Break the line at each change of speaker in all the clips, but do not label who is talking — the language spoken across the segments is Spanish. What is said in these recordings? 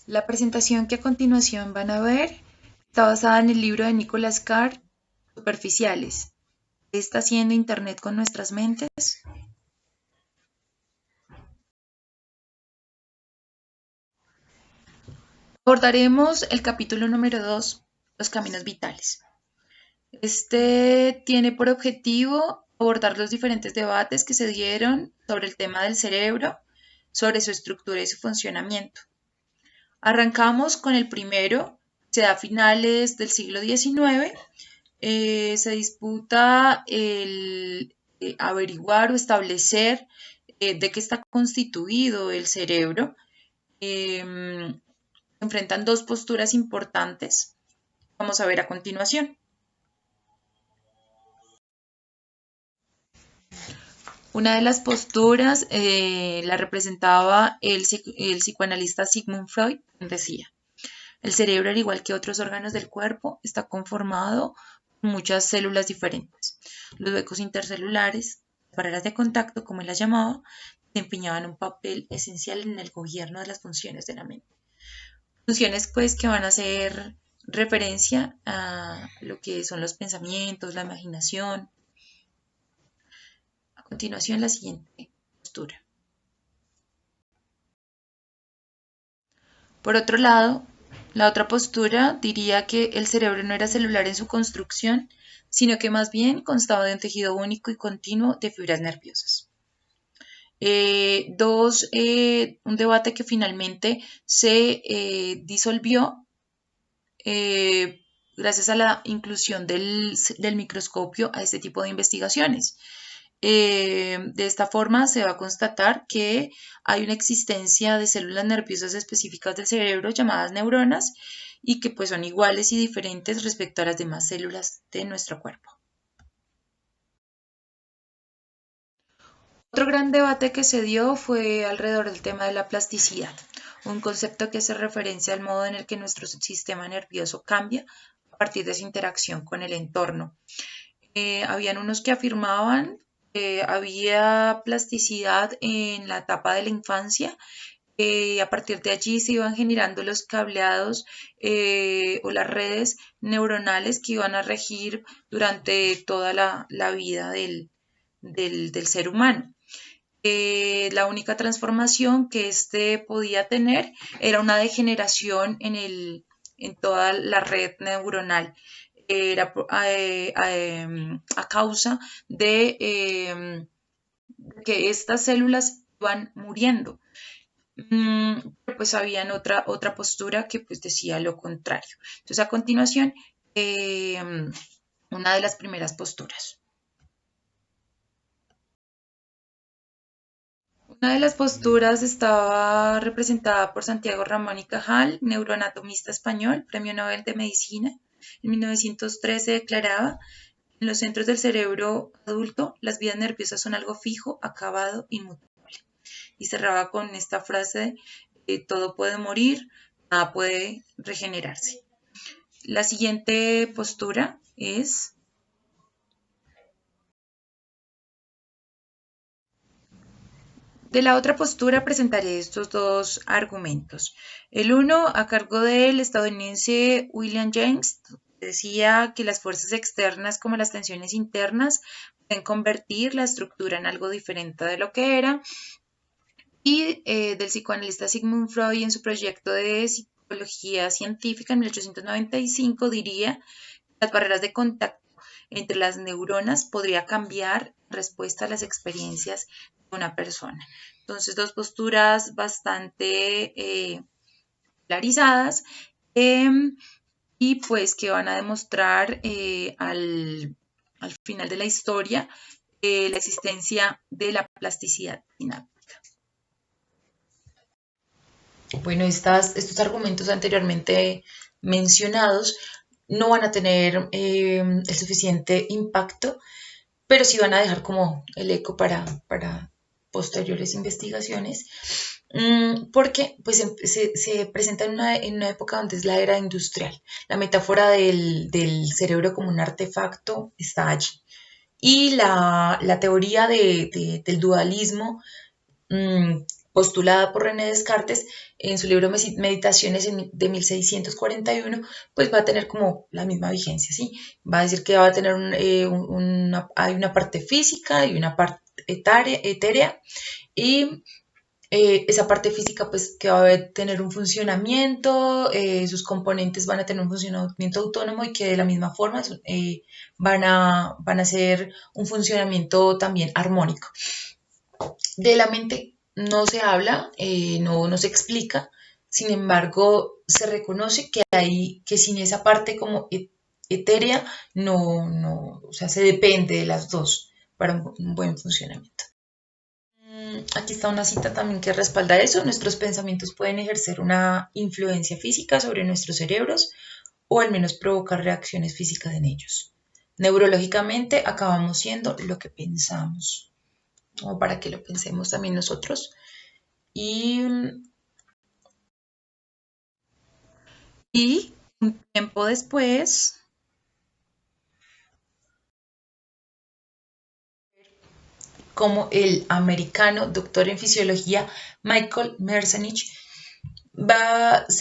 La presentación que a continuación van a ver está basada en el libro de Nicholas Carr, Superficiales. ¿Qué está haciendo Internet con nuestras mentes? Abordaremos el capítulo número 2, los caminos vitales. Este tiene por objetivo abordar los diferentes debates que se dieron sobre el tema del cerebro, sobre su estructura y su funcionamiento. Arrancamos con el primero, se da a finales del siglo XIX. Se disputa el averiguar o establecer de qué está constituido el cerebro. Se enfrentan dos posturas importantes. Vamos a ver a continuación. Una de las posturas la representaba el psicoanalista Sigmund Freud, quien decía: el cerebro, al igual que otros órganos del cuerpo, está conformado por muchas células diferentes. Los huecos intercelulares, barreras de contacto, como él las llamaba, desempeñaban un papel esencial en el gobierno de las funciones de la mente. Funciones, pues, que van a hacer referencia a lo que son los pensamientos, la imaginación. A continuación, la siguiente postura. Por otro lado, la otra postura diría que el cerebro no era celular en su construcción, sino que más bien constaba de un tejido único y continuo de fibras nerviosas. Un debate que finalmente se disolvió gracias a la inclusión del microscopio a este tipo de investigaciones. De esta forma se va a constatar que hay una existencia de células nerviosas específicas del cerebro llamadas neuronas y que pues son iguales y diferentes respecto a las demás células de nuestro cuerpo. Otro gran debate que se dio fue alrededor del tema de la plasticidad, un concepto que hace referencia al modo en el que nuestro sistema nervioso cambia a partir de esa interacción con el entorno. Habían unos que afirmaban que había plasticidad en la etapa de la infancia. A partir de allí se iban generando los cableados o las redes neuronales que iban a regir durante toda la vida del ser humano. La única transformación que éste podía tener era una degeneración en toda la red neuronal. Era a causa de que estas células iban muriendo. Pues había otra postura que pues decía lo contrario. Entonces a continuación, una de las primeras posturas. Una de las posturas estaba representada por Santiago Ramón y Cajal, neuroanatomista español, premio Nobel de Medicina. En 1913 declaraba: en los centros del cerebro adulto, las vías nerviosas son algo fijo, acabado, inmutable. Y cerraba con esta frase: todo puede morir, nada puede regenerarse. La siguiente postura es... De la otra postura presentaré estos dos argumentos. El uno, a cargo del estadounidense William James, decía que las fuerzas externas como las tensiones internas pueden convertir la estructura en algo diferente de lo que era. Y del psicoanalista Sigmund Freud en su proyecto de psicología científica en 1895 diría que las barreras de contacto entre las neuronas podría cambiar en respuesta a las experiencias de una persona. Entonces, dos posturas bastante polarizadas y pues que van a demostrar al final de la historia la existencia de la plasticidad sináptica. Bueno, estos argumentos anteriormente mencionados no van a tener el suficiente impacto, pero sí van a dejar como el eco para posteriores investigaciones, porque pues se presenta en una época donde es la era industrial. La metáfora del cerebro como un artefacto está allí. Y la teoría del dualismo postulada por René Descartes en su libro Meditaciones de 1641, pues va a tener como la misma vigencia, ¿sí? Va a decir que va a tener hay una parte física y una parte etérea, y esa parte física pues que va a tener un funcionamiento, sus componentes van a tener un funcionamiento autónomo y que de la misma forma van a hacer un funcionamiento también armónico. De la mente no se habla, no se explica, sin embargo se reconoce que sin esa parte como etérea o sea, se depende de las dos para un buen funcionamiento. Aquí está una cita también que respalda eso. Nuestros pensamientos pueden ejercer una influencia física sobre nuestros cerebros o al menos provocar reacciones físicas en ellos. Neurológicamente acabamos siendo lo que pensamos, o para que lo pensemos también nosotros. Y un tiempo después, como el americano doctor en fisiología Michael Merzenich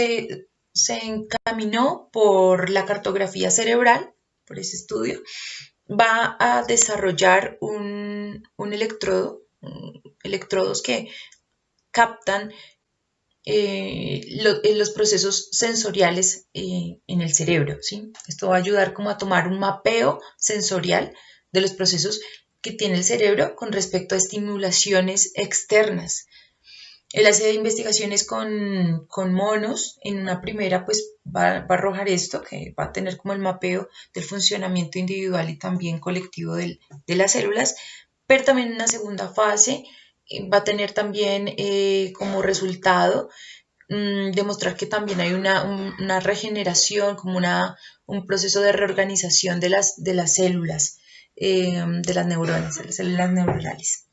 se encaminó por la cartografía cerebral, por ese estudio, va a desarrollar un electrodo, electrodos que captan los procesos sensoriales en el cerebro, ¿sí? Esto va a ayudar como a tomar un mapeo sensorial de los procesos que tiene el cerebro con respecto a estimulaciones externas. Él hace investigaciones con monos. En una primera, pues va a arrojar esto, que va a tener como el mapeo del funcionamiento individual y también colectivo de las células, pero también en una segunda fase va a tener también como resultado demostrar que también hay una regeneración, como un proceso de reorganización de las células, de las neuronas, de las células neuronales.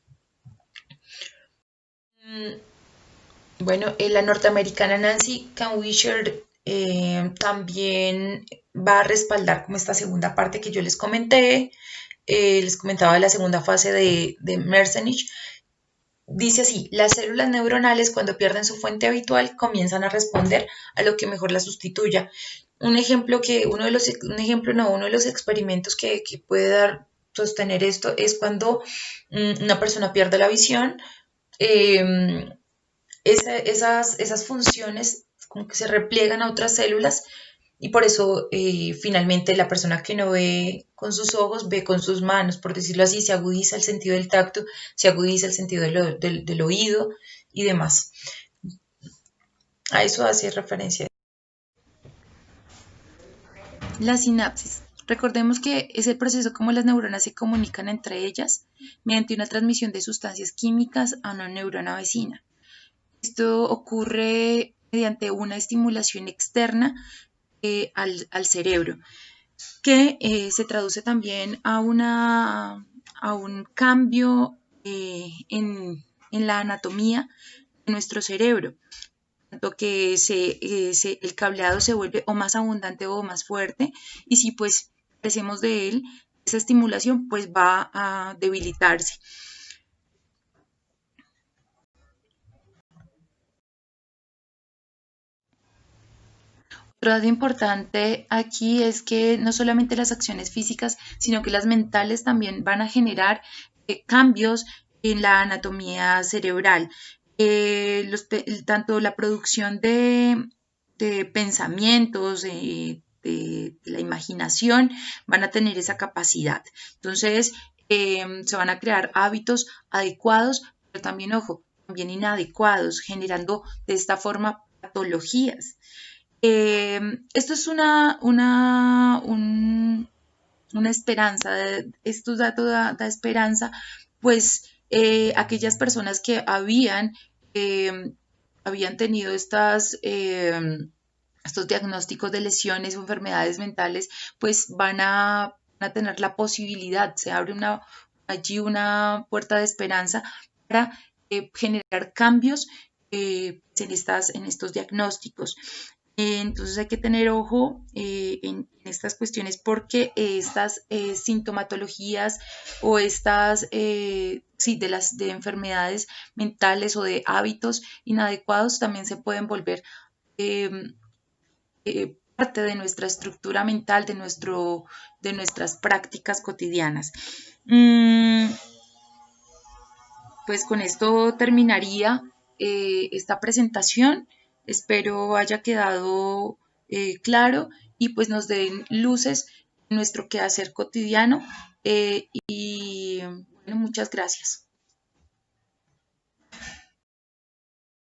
Bueno, la norteamericana Nancy Kawhisher también va a respaldar como esta segunda parte que yo les comenté. Les comentaba de la segunda fase de Merzenich. Dice así: las células neuronales, cuando pierden su fuente habitual, comienzan a responder a lo que mejor las sustituya. Uno de los experimentos que puede sostener esto es cuando una persona pierde la visión. Esas funciones como que se repliegan a otras células, y por eso finalmente la persona que no ve con sus ojos ve con sus manos, por decirlo así. Se agudiza el sentido del tacto, se agudiza el sentido del oído y demás. A eso hace referencia. La sinapsis. Recordemos que es el proceso como las neuronas se comunican entre ellas mediante una transmisión de sustancias químicas a una neurona vecina. Esto ocurre mediante una estimulación externa al cerebro, que se traduce también a un cambio en la anatomía de nuestro cerebro, tanto que el cableado se vuelve o más abundante o más fuerte, y si pues carecemos de él, esa estimulación pues va a debilitarse. Otro dato importante aquí es que no solamente las acciones físicas, sino que las mentales también van a generar cambios en la anatomía cerebral. Tanto la producción de pensamientos, de la imaginación, van a tener esa capacidad. Entonces, se van a crear hábitos adecuados, pero también, ojo, también inadecuados, generando de esta forma patologías. Esto es una esperanza. Esto da esperanza, pues aquellas personas que habían tenido estos diagnósticos de lesiones o enfermedades mentales, pues van a tener la posibilidad. Se abre allí una puerta de esperanza para generar cambios en estos diagnósticos. Entonces hay que tener ojo en estas cuestiones porque estas sintomatologías o estas sí, de enfermedades mentales o de hábitos inadecuados también se pueden volver eh, parte de nuestra estructura mental, de nuestras prácticas cotidianas. Pues con esto terminaría esta presentación. Espero haya quedado claro y pues nos den luces en nuestro quehacer cotidiano. Y bueno, muchas gracias.